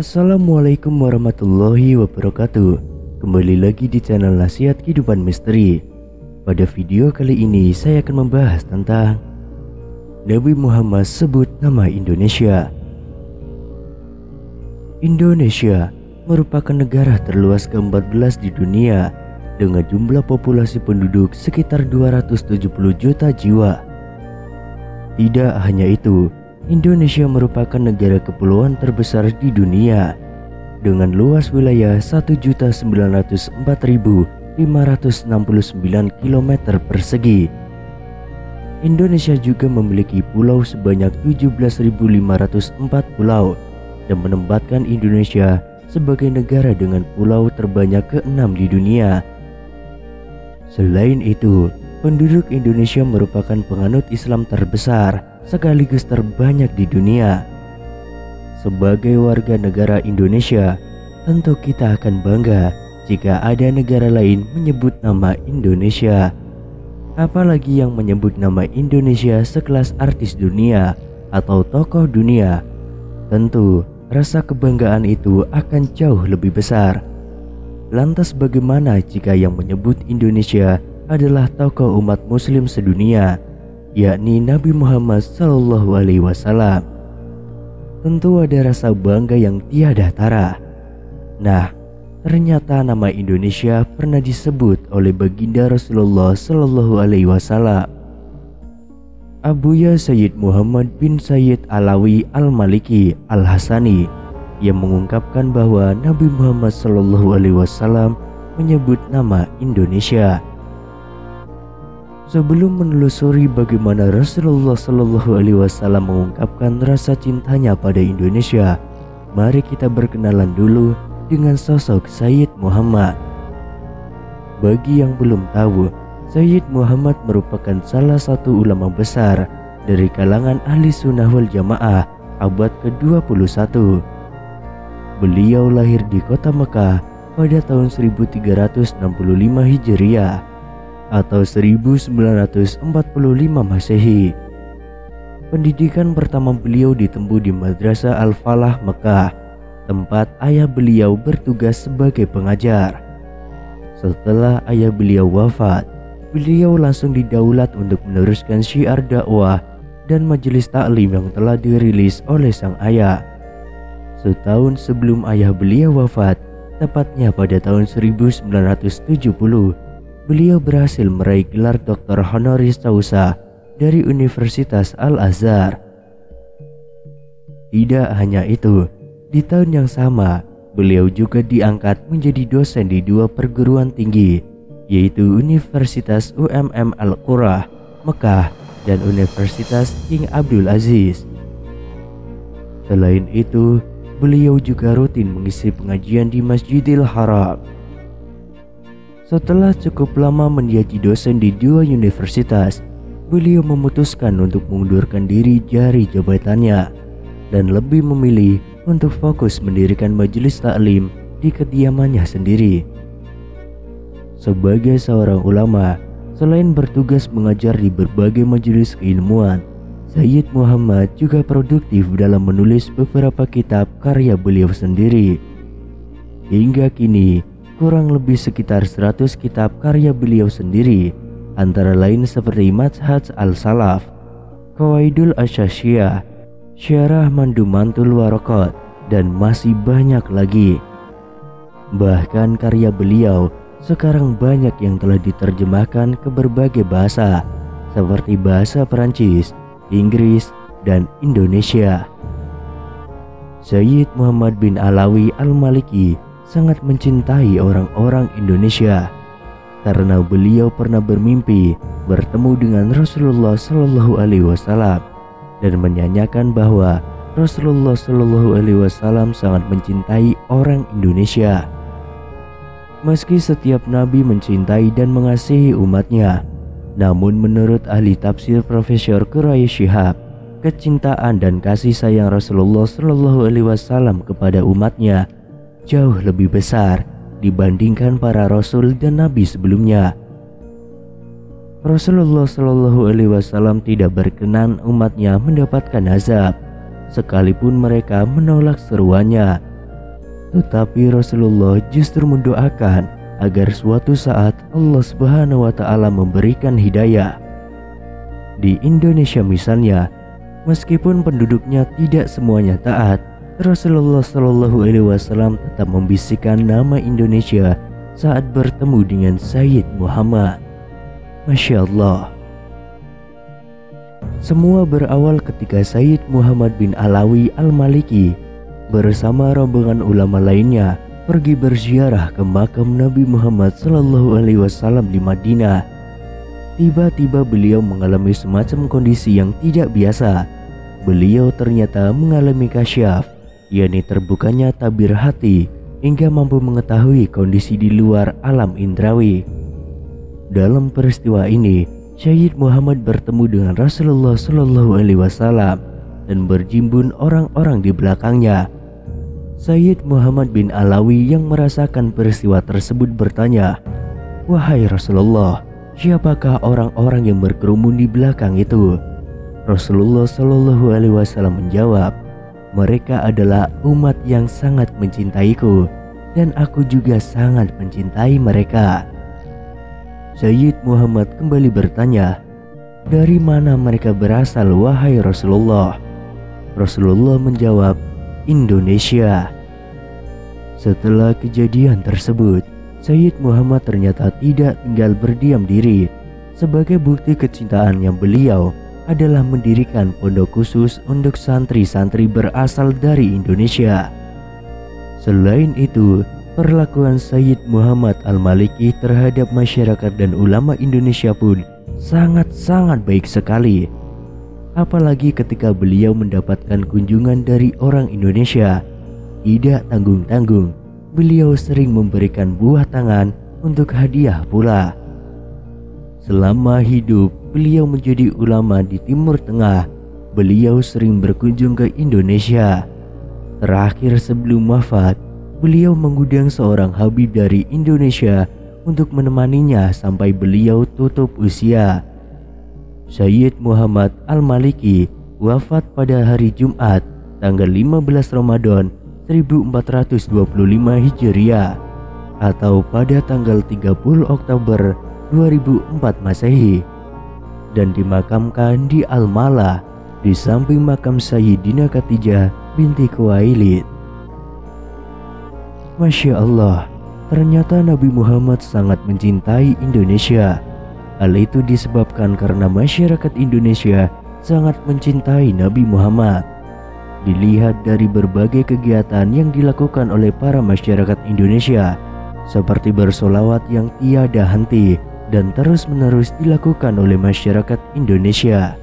Assalamualaikum warahmatullahi wabarakatuh. Kembali lagi di channel Nasihat Kehidupan Misteri. Pada video kali ini saya akan membahas tentang Nabi Muhammad sebut nama Indonesia. Indonesia merupakan negara terluas ke-14 di dunia dengan jumlah populasi penduduk sekitar 270 juta jiwa. Tidak hanya itu, Indonesia merupakan negara kepulauan terbesar di dunia dengan luas wilayah 1.904.569 km persegi. Indonesia juga memiliki pulau sebanyak 17.504 pulau dan menempatkan Indonesia sebagai negara dengan pulau terbanyak ke-6 di dunia. Selain itu, penduduk Indonesia merupakan penganut Islam terbesar sekaligus terbanyak di dunia. Sebagai warga negara Indonesia, tentu kita akan bangga jika ada negara lain menyebut nama Indonesia. Apalagi yang menyebut nama Indonesia sekelas artis dunia atau tokoh dunia. Tentu rasa kebanggaan itu akan jauh lebih besar. Lantas bagaimana jika yang menyebut Indonesia adalah tokoh umat muslim sedunia, yakni Nabi Muhammad SAW? Tentu ada rasa bangga yang tiada tara. Nah, ternyata nama Indonesia pernah disebut oleh baginda Rasulullah SAW. Abuya Sayyid Muhammad bin Sayyid Alawi Al-Maliki Al-Hasani yang mengungkapkan bahwa Nabi Muhammad SAW menyebut nama Indonesia. Sebelum menelusuri bagaimana Rasulullah SAW mengungkapkan rasa cintanya pada Indonesia, mari kita berkenalan dulu dengan sosok Sayyid Muhammad. Bagi yang belum tahu, Sayyid Muhammad merupakan salah satu ulama besar dari kalangan ahli sunnah wal jamaah abad ke-21. Beliau lahir di kota Mekah pada tahun 1365 Hijriah atau 1945 Masehi. Pendidikan pertama beliau ditempuh di Madrasah Al-Falah Mekah, tempat ayah beliau bertugas sebagai pengajar. Setelah ayah beliau wafat, beliau langsung didaulat untuk meneruskan syiar dakwah dan majelis taklim yang telah dirilis oleh sang ayah. Setahun sebelum ayah beliau wafat, tepatnya pada tahun 1970, beliau berhasil meraih gelar doktor honoris causa dari Universitas Al-Azhar. Tidak hanya itu, di tahun yang sama, beliau juga diangkat menjadi dosen di dua perguruan tinggi, yaitu Universitas UMM Al-Qurah, Mekah, dan Universitas King Abdul Aziz. Selain itu, beliau juga rutin mengisi pengajian di Masjidil Haram. Setelah cukup lama menjadi dosen di dua universitas, beliau memutuskan untuk mengundurkan diri dari jabatannya dan lebih memilih untuk fokus mendirikan majelis taklim di kediamannya sendiri. Sebagai seorang ulama, selain bertugas mengajar di berbagai majelis keilmuan, Sayyid Muhammad juga produktif dalam menulis beberapa kitab karya beliau sendiri. Hingga kini, kurang lebih sekitar 100 kitab karya beliau sendiri, antara lain seperti Manhaj Al-Salaf, Qawaidul Asyasyiyah, Syarah Mandumatul Waraqat, dan masih banyak lagi. Bahkan karya beliau sekarang banyak yang telah diterjemahkan ke berbagai bahasa seperti bahasa Perancis, Inggris, dan Indonesia. Sayyid Muhammad bin Alawi Al-Maliki sangat mencintai orang-orang Indonesia karena beliau pernah bermimpi bertemu dengan Rasulullah SAW dan menyanyikan bahwa Rasulullah SAW sangat mencintai orang Indonesia. Meski setiap nabi mencintai dan mengasihi umatnya, namun menurut ahli tafsir Profesor Quraish Shihab, kecintaan dan kasih sayang Rasulullah SAW kepada umatnya jauh lebih besar dibandingkan para rasul dan nabi sebelumnya. Rasulullah SAW tidak berkenan umatnya mendapatkan azab, sekalipun mereka menolak seruannya Tetapi Rasulullah justru mendoakan agar suatu saat Allah Subhanahu wa Ta'ala memberikan hidayah. Di Indonesia misalnya, meskipun penduduknya tidak semuanya taat, Rasulullah Shallallahu Alaihi Wasallam tetap membisikkan nama Indonesia saat bertemu dengan Sayyid Muhammad. Masya Allah. Semua berawal ketika Sayyid Muhammad bin Alawi Al-Maliki bersama rombongan ulama lainnya pergi berziarah ke makam Nabi Muhammad Shallallahu Alaihi Wasallam di Madinah. Tiba-tiba beliau mengalami semacam kondisi yang tidak biasa. Beliau ternyata mengalami kasyaf, yakni terbukanya tabir hati hingga mampu mengetahui kondisi di luar alam indrawi. Dalam peristiwa ini, Sayyid Muhammad bertemu dengan Rasulullah Shallallahu Alaihi Wasallam dan berjimbun orang-orang di belakangnya. Sayyid Muhammad bin Alawi yang merasakan peristiwa tersebut bertanya, "Wahai Rasulullah, siapakah orang-orang yang berkerumun di belakang itu?" Rasulullah Shallallahu Alaihi Wasallam menjawab, "Mereka adalah umat yang sangat mencintaiku dan aku juga sangat mencintai mereka." Sayyid Muhammad kembali bertanya, "Dari mana mereka berasal wahai Rasulullah?" Rasulullah menjawab, "Indonesia." Setelah kejadian tersebut, Sayyid Muhammad ternyata tidak tinggal berdiam diri. Sebagai bukti kecintaannya, beliau adalah mendirikan pondok khusus untuk santri-santri berasal dari Indonesia. Selain itu, perlakuan Sayyid Muhammad Al-Maliki terhadap masyarakat dan ulama Indonesia pun sangat-sangat baik sekali. Apalagi ketika beliau mendapatkan kunjungan dari orang Indonesia, tidak tanggung-tanggung, beliau sering memberikan buah tangan untuk hadiah pula. Selama hidup beliau menjadi ulama di Timur Tengah, beliau sering berkunjung ke Indonesia. Terakhir sebelum wafat, beliau mengundang seorang habib dari Indonesia untuk menemaninya sampai beliau tutup usia. Sayyid Muhammad Al-Maliki wafat pada hari Jumat tanggal 15 Ramadan 1425 Hijriah atau pada tanggal 30 Oktober 2004 Masehi dan dimakamkan di Al-Malah di samping makam Sayyidina Khadijah binti Khuwailid. Masya Allah, ternyata Nabi Muhammad sangat mencintai Indonesia. Hal itu disebabkan karena masyarakat Indonesia sangat mencintai Nabi Muhammad. Dilihat dari berbagai kegiatan yang dilakukan oleh para masyarakat Indonesia, seperti bersolawat yang tiada henti dan terus-menerus dilakukan oleh masyarakat Indonesia.